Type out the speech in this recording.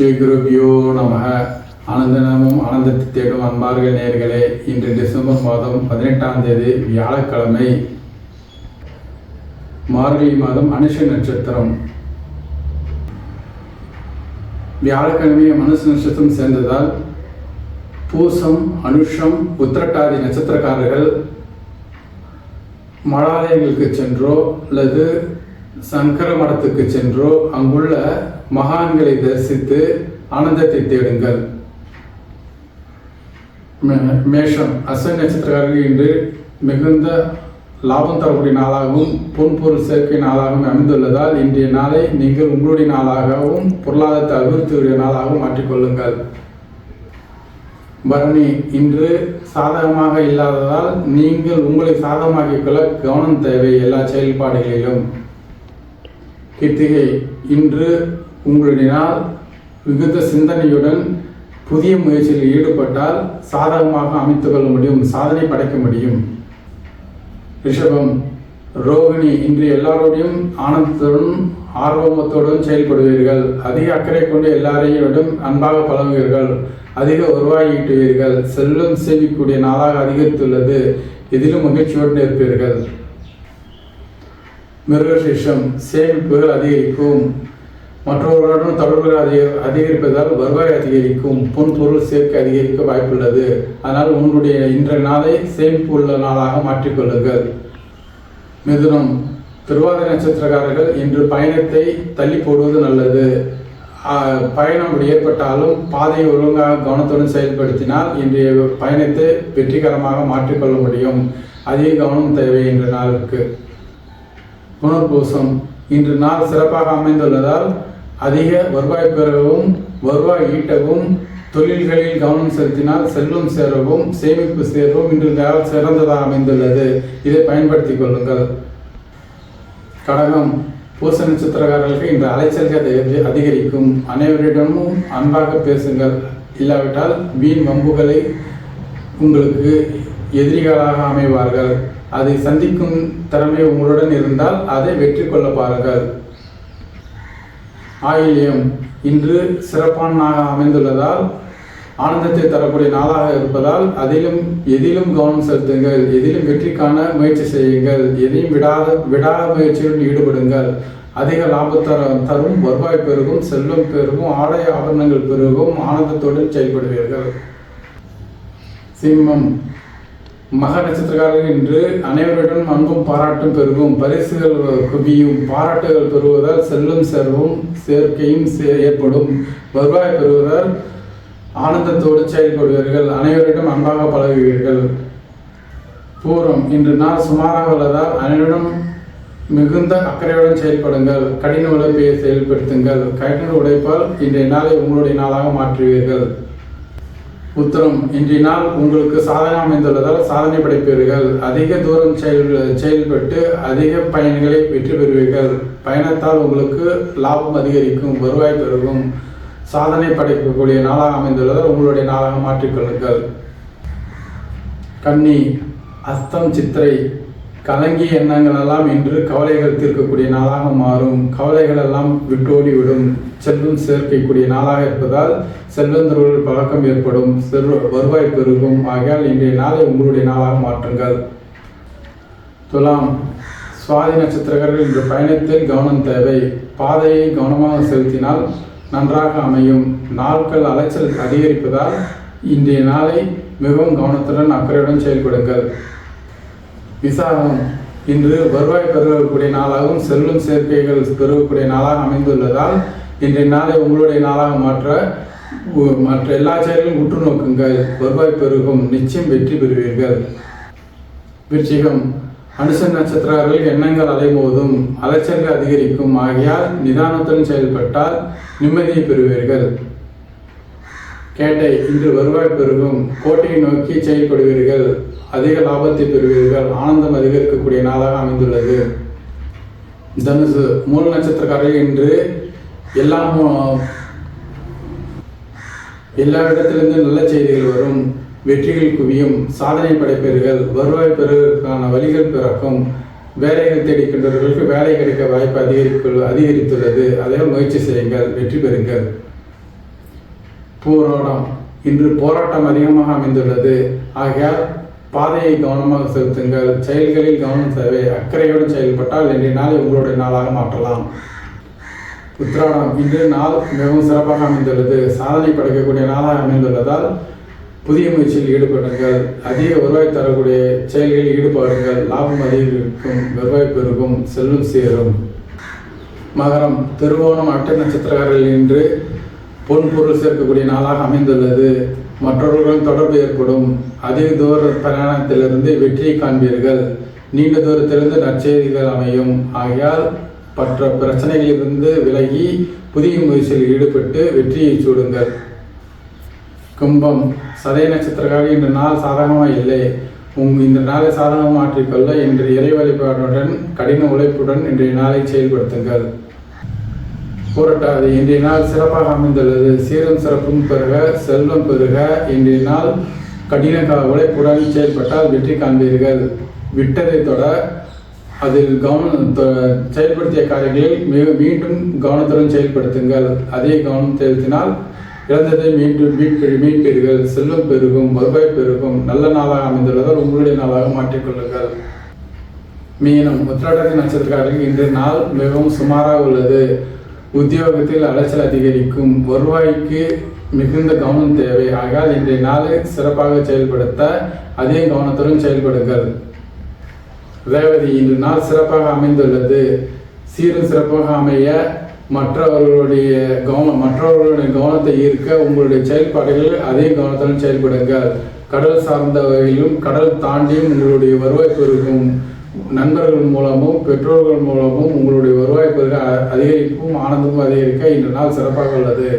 ஸ்ரீ குருபியோ நமக. ஆனந்தனமும் ஆனந்தத்தை தேடும் அன்பார்கள் நேயர்களே, இன்று டிசம்பர் மாதம் 18ஆம் தேதி வியாழக்கிழமை, மார்கழி மாதம் அனுஷ நட்சத்திரம். வியாழக்கிழமை அனுஷ நட்சத்திரம் சேர்ந்ததால் பூசம், அனுஷம், உத்திரட்டாதி நட்சத்திரக்காரர்கள் மடாலயங்களுக்கு சென்றோ அல்லது சங்கர மடத்துக்கு சென்றோ அங்குள்ள மகான்களை தரிசித்து ஆனந்தத்தை தேடுங்கள். மேஷம், அஸ்வினி நட்சத்திரக்காரர்கள் இன்று மிகுந்த லாபம் தரக்கூடிய நாளாகவும் பொன்பொருள் சேர்க்கை நாளாகவும் அமைந்துள்ளதால் இன்றைய நாளை நீங்கள் உங்களுடைய நாளாகவும் பொருளாதாரத்தை அபிவிருத்தியுடைய நாளாகவும் மாற்றிக்கொள்ளுங்கள். பரணி, இன்று சாதகமாக இல்லாததால் நீங்கள் உங்களை சாதகமாக்கிக் கொள்ள கவனம் தேவை எல்லா செயல்பாடுகளிலும். கிருத்திகை, இன்று உங்களுடைய நாள் மிகுந்த சிந்தனையுடன் புதிய முயற்சியில் ஈடுபட்டால் சாதகமாக அமைத்துக் கொள்ள முடியும், சாதனை படைக்க முடியும். ரிஷபம், ரோகிணி, இன்று எல்லாரோடையும் ஆனந்தத்துடன் ஆர்வமத்தோடும் செயல்படுவீர்கள். அதிக அக்கறை கொண்டு எல்லாரையும் அன்பாக பழகுவீர்கள். அதிக வருவாய் ஈட்டுவீர்கள். செல்வம் சேமிக்கக்கூடிய நாளாக அதிகரித்துள்ளது. இதிலும் மகிழ்ச்சியோடு இருப்பீர்கள். மிருகசீரிஷம், சேமிப்புகள் அதிகரிக்கும். மற்றவர்களுடன் தொடர்புகள் அதிகரிப்பதால் வருவாய் அதிகரிக்கும். பொன் பொருள் சேர்க்கை அதிகரிக்க வாய்ப்புள்ளது. அதனால் உங்களுடைய இன்றைய நாளை சேமிப்பு உள்ள நாளாக மாற்றிக்கொள்ளுங்கள். மிதுனம், திருவாதிரை நட்சத்திரக்காரர்கள் இன்று பயணத்தை தள்ளி போடுவது நல்லது. பயணம் ஏற்பட்டாலும் பாதையை ஒழுங்காக கவனத்துடன் செயல்படுத்தினால் இன்றைய பயணத்தை வெற்றிகரமாக மாற்றிக்கொள்ள முடியும். அதிக கவனம் தேவை இன்ற நாளுக்கு. புனர்பூசம், இன்று நாள் சிறப்பாக அமைந்துள்ளதால் அதிக வருவாய் பெறவும் வருவாய் ஈட்டவும் தொழில்களில் கவனம் செலுத்தினால் செல்வம் சேரவும் சேமிப்பு சேரவும் இன்று நாள் சிறந்ததாக அமைந்துள்ளது. இதை பயன்படுத்திக் கொள்ளுங்கள். கடகம், பூச நட்சத்திரக்காரர்களுக்கு இன்று அலைச்சல்கள் அதிகரிக்கும். அனைவரிடமும் அன்பாக பேசுங்கள். இல்லாவிட்டால் வீண் வம்புகளை உங்களுக்கு எதிரிகளாக அமைவார்கள். அதை சந்திக்கும் திறமை உங்களுடன் இருந்தால் அதை வெற்றி கொள்ள பாருங்கள். ஆயில்யம், இன்று சிறப்பான நாளாக அமைந்துள்ளதால் ஆனந்தத்தை தரக்கூடிய நாளாக இருப்பதால் எதிலும் கவனம் செலுத்துங்கள். எதிலும் வெற்றி காண முயற்சி செய்யுங்கள். எதையும் விடாத முயற்சியுடன் ஈடுபடுங்கள். அதிக லாபத்தரம் தரும். வருவாய் பெருகும். செல்வம் பெருகும். ஆடை ஆபரணங்கள் பெருகும். ஆனந்தத்துடன் செயல்படுவீர்கள். சிம்மம், மக நட்சத்திரக்காரர்கள் இன்று அனைவருடன் அன்பும் பாராட்டும் பெருகும். பரிசுகள் குவியும். பாராட்டுகள் பெறுவதால் செல்வம் சேர்க்கையும் ஏற்படும். வருவாய் பெறுவதால் ஆனந்தத்தோடு செயல்படுவீர்கள். அனைவரிடம் அன்பாக பழகுவீர்கள். பூரம், இன்று நாள் சுமாராக உள்ளதால் அனைவரிடம் மிகுந்த அக்கறையுடன் செயல்படுங்கள். கடின உழைப்பை செயல்படுத்துங்கள். கடின உழைப்பால் இன்றைய நாளை உங்களுடைய நாளாக மாற்றுவீர்கள். உத்திரம், இன்றைய நாள் உங்களுக்கு சாதனை அமைந்துள்ளதால் சாதனை படைப்பீர்கள். அதிக தூரம் செயல்பட்டு அதிக பயணங்களை வெற்றி பெறுவீர்கள். பயணத்தால் உங்களுக்கு லாபம் அதிகரிக்கும். வருவாய் பெருகும். சாதனை படைக்கக்கூடிய நாளாக அமைந்துள்ளதால் உங்களுடைய நாளாக மாற்றிக்கொள்ளுங்கள். கன்னி, அஸ்தம், சித்திரை, கலங்கிய எண்ணங்கள் எல்லாம் இன்று கவலைகள் தீர்க்கக்கூடிய நாளாக மாறும். கவலைகள் எல்லாம் விட்டோடிவிடும். செல்வம் சேர்க்கக்கூடிய நாளாக இருப்பதால் செல்வந்தர்கள் பழக்கம் ஏற்படும். வருவாய் பெருகும். ஆகையால் இன்றைய நாளை உங்களுடைய நாளாக மாற்றுங்கள். துலாம், சுவாதி நட்சத்திரக்காரர்கள் இன்று பயணத்தில் கவனம் தேவை. பாதையை கவனமாக செலுத்தினால் நன்றாக அமையும். நாட்கள் அலைச்சல் அதிகரிப்பதால் இன்றைய நாளை மிகவும் கவனத்துடன் அக்கறையுடன் செயல்படுங்கள். விசாகம், இன்று வருவாய் பெருகக்கூடிய நாளாகவும் செல்வம் சேர்க்கைகள் பெருகக்கூடிய நாளாக அமைந்துள்ளதால் இன்றைய நாளை உங்களுடைய நாளாக மற்ற எல்லா செயல்களும் உற்று நோக்குங்கள். வருவாய் பெருகும். நிச்சயம் வெற்றி பெறுவீர்கள். விருச்சிகம், அனுச நட்சத்திரர்கள் எண்ணங்கள் அலைமோதும். அலைச்சல்கள் அதிகரிக்கும். ஆகையால் நிதானத்துடன் செயல்பட்டால் நிம்மதியை பெறுவீர்கள். கேட்டை, இன்று வருவாய் பெருகும். கோட்டையை நோக்கி செயல்படுவீர்கள். அதிக லாபத்தை பெறுவீர்கள். ஆனந்தம் அதிகரிக்கக்கூடிய நாளாக அமைந்துள்ளது. தனுசு, மூல நட்சத்திரக்காரர்கள் இன்று எல்லா இடத்திலிருந்து நல்ல செய்திகள் வரும். வெற்றிகள் குவியும். சாதனை படைப்பீர்கள். வருவாய் பெறுவதற்கான வழிகள் பிறக்கும். வேலைகள் தேடிக்கின்றவர்களுக்கு வேலை கிடைக்க வாய்ப்பு அதிகரித்துள்ளது. அதே முயற்சி செய்யுங்கள், வெற்றி பெறுங்கள். பூரோடம் இன்று போராட்டம் அதிகமாக அமைந்துள்ளது. ஆகையால் பாதையை கவனமாக செலுத்துங்கள். செயல்களில் கவனம் தேவை. அக்கறையோடு செயல்பட்டால் இன்றைய நாளை உங்களுடைய நாளாக மாற்றலாம். உத்திராடம் இன்று நாள் மிகவும் சிறப்பாக அமைந்துள்ளது. சாதனை படைக்கக்கூடிய நாளாக அமைந்துள்ளதால் புதிய முயற்சியில் ஈடுபடுங்கள். அதிக வருவாய் தரக்கூடிய செயல்களில் ஈடுபடுங்கள். லாபம் அதிகரிக்கும், வருவாய் பெருகும், செல்வம் சேரும். மகரம் திருவோணம் அட்டை நட்சத்திரக்காரர்கள் இன்று பொன்பொருள் சேர்க்கக்கூடிய நாளாக அமைந்துள்ளது. மற்றவர்களுடன் தொடர்பு ஏற்படும். அதிக தூர பிரயாணத்திலிருந்து வெற்றியை காண்பீர்கள். நீண்ட தூரத்திலிருந்து நற்செய்திகள் அமையும். ஆகையால் மற்ற பிரச்சனைகளிலிருந்து விலகி புதிய முயற்சியில் ஈடுபட்டு வெற்றியை சூடுங்கள். கும்பம் சதய நட்சத்திரக்காரர்கள் இன்று நாள் சாதகமாக இல்லை. இந்த நாளை சாதகமாக மாற்றிக்கொள்ள இன்று இறை வழிபாடுடன் கடின உழைப்புடன் இன்றைய நாளை செயல்படுத்துங்கள். பூரட்டாதி இன்றைய நாள் சிறப்பாக அமைந்துள்ளது. சீரும் சிறப்பும் பெருக, செல்வம் பெருக. இன்றைய நாள் கடின உழைப்புடன் செயல்பட்டால் வெற்றி காண்பீர்கள். விட்டதை தொட அதில் செயல்படுத்திய காரியங்களில் மீண்டும் கவனத்துடன் செயல்படுத்துங்கள். அதே கவனம் செலுத்தினால் இழந்ததை மீண்டும் மீட்பீர்கள். செல்வம் பெருகும், வருவாய் பெருகும். நல்ல நாளாக அமைந்துள்ளதால் உங்களுடைய நாளாக மாற்றிக்கொள்ளுங்கள். மீனம் உத்திராடத்தி நட்சத்திரக்காரர்கள் இன்று நாள் மிகவும் சுமாராக உள்ளது. உத்தியோகத்தில் அலைச்சல் அதிகரிக்கும். வருவாய்க்கு மிகுந்த கவனம் தேவை. ஆகையால் இன்றைய நாளை சிறப்பாக செயல்படுத்த அதே கவனத்துடன் செயல்படுங்கள். ரேவதி இன்று நாள் சிறப்பாக அமைந்துள்ளது. சீரும் சிறப்பாக அமைய மற்றவர்களுடைய கவனத்தை ஈர்க்க உங்களுடைய செயல்பாடுகளில் அதே கவனத்துடன் செயல்படுங்கள். கடல் சார்ந்த வகையிலும் கடல் தாண்டியும் உங்களுடைய வருவாய் பெருகும். நண்பர்கள் மூலமும் பெற்றோர்கள் மூலமும் உங்களுடைய வருவாய் பெருக அதிகரிப்பும் ஆனந்தமும் அதிகரிக்க இன்று நாள் சிறப்பாக உள்ளது.